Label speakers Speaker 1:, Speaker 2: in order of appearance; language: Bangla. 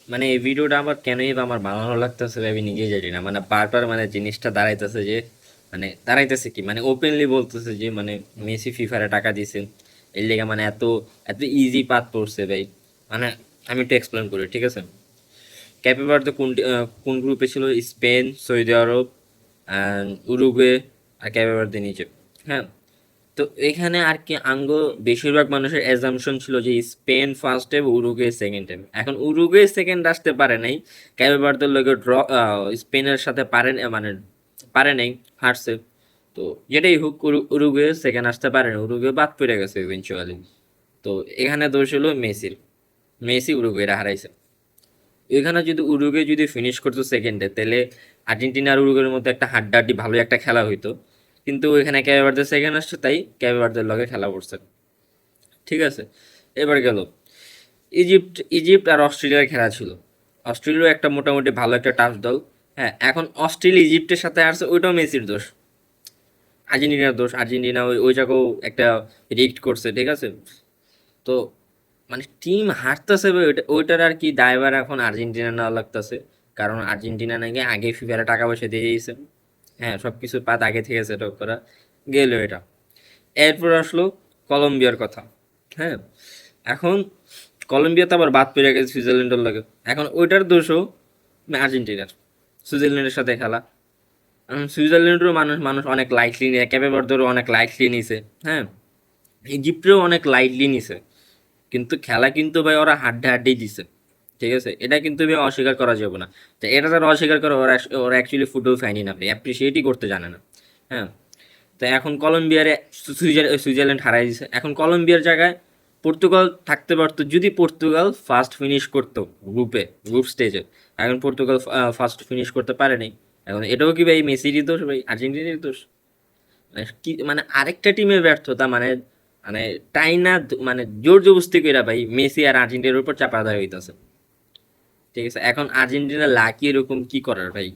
Speaker 1: মানে এই ভিডিওটা আমার কেনই বা আমার বানানো লাগতেছে আমি নিজেই জানি না, মানে বারবার মানে জিনিসটা দাঁড়াইতেছে যে মানে দাঁড়াইতেছে কি মানে ওপেনলি বলতেছে যে মানে মেসি ফিফারে টাকা দিছে এর লেগে মানে এত এত ইজি পাথ পড়ছে ভাই। মানে আমি একটু এক্সপ্লেন করি, ঠিক আছে? ক্যাপে ভার্দে কোন গ্রুপে ছিল? স্পেন, সৌদি আরব, উরুগুয়ে আর ক্যাপে ভার্দে নিচে। হ্যাঁ, তো এখানে আর কি আঙ্গ বেশিরভাগ মানুষের অ্যাজাম্পশন ছিল যে Spain first time, Uruguay second time. এখন উরুগুয়ে সেকেন্ড আসতে পারে নাই, ক্যাপে ভার্দের লগে ড্র, স্পেনের সাথে পারে মানে পারে নাই, হারছে। তো যেটাই হোক উরুগুয়ে সেকেন্ড আসতে পারে না, উরুগুয়ে বাদ পড়ে গেছে ইভেনচুয়ালি। তো এখানে দোষ হলো মেসির, মেসি উরুগুয়েরা হারাইছে। এখানে যদি উরুগুয়ে যদি ফিনিশ করতো সেকেন্ডে, তাহলে আর্জেন্টিনা আর উরুগুয়ের মধ্যে একটা হাড্ডাহাড্ডি ভালো একটা খেলা হইতো। কিন্তু এখানে ক্যাপে ভার্দে সেকেন্ড আসছে, তাই ক্যাপে ভার্দের লগে খেলা পড়ছে। ঠিক আছে, এবার গেল ইজিপ্ট আর অস্ট্রেলিয়ার খেলা ছিল। অস্ট্রেলিয়া একটা মোটামুটি ভালো একটা টাফ দল। হ্যাঁ, এখন অস্ট্রেলিয়া ইজিপ্টের সাথে আসছে, ওইটাও মেসির দোষ, আর্জেন্টিনার দোষ। আর্জেন্টিনা ওই ওই জায়গাও একটা রিক্ট করছে, ঠিক আছে? তো মানে টিম হারতেছে, ওইটার আর কি দায়ভার এখন আর্জেন্টিনা নেওয়া লাগতেছে। কারণ আর্জেন্টিনা নাকি আগে ফিফারে টাকা পয়সা দিয়ে দিয়েছে। হ্যাঁ, সব কিছুর পাত আগে থেকে সেট আপ করা গেল এটা। এরপর আসলো কলম্বিয়ার কথা। হ্যাঁ, এখন কলম্বিয়া তো আবার বাদ পেরে গেছে সুইজারল্যান্ডের লাগে। এখন ওইটার দোষও আর্জেন্টিনার, সুইজারল্যান্ডের সাথে খেলা। সুইজারল্যান্ডেরও মানুষ মানুষ অনেক লাইটলি নিয়ে, ক্যাপে ভার্দেরও অনেক লাইটলি নিছে। হ্যাঁ, ইজিপ্টেও অনেক লাইটলি নিছে। কিন্তু খেলা কিন্তু ভাই ওরা হাড্ডে হাড্ডেই দিছে। ঠিক আছে, এটা কিন্তু ভাই অস্বীকার করা যাবে না। তো এটা যারা অস্বীকার করে ওরা ওরা অ্যাকচুয়ালি ফুটবল ফ্যানই না ভাই, অ্যাপ্রিসিয়েটই করতে জানে না। হ্যাঁ, তো এখন কলম্বিয়ারে সুইজারল্যান্ড হারাই দিছে। এখন কলম্বিয়ার জায়গায় পর্তুগাল থাকতে পারতো যদি পর্তুগাল ফার্স্ট ফিনিশ করতো গ্রুপ স্টেজে। এখন পর্তুগাল ফার্স্ট ফিনিশ করতে পারেনি। এখন এটাও কি ভাই মেসিরই দোষ ভাই, আর্জেন্টিনার দোষ? মানে কি মানে আরেকটা টিমের ব্যর্থতা, মানে মানে টাইনা মানে জোর জবরদস্তি কইরা ভাই মেসি আর আর্জেন্টিনার উপর চাপা দেওয়া হইতাছে। ঠিক আছে, এখন আর্জেন্টিনা লাকি এরকম কি করার ভাই?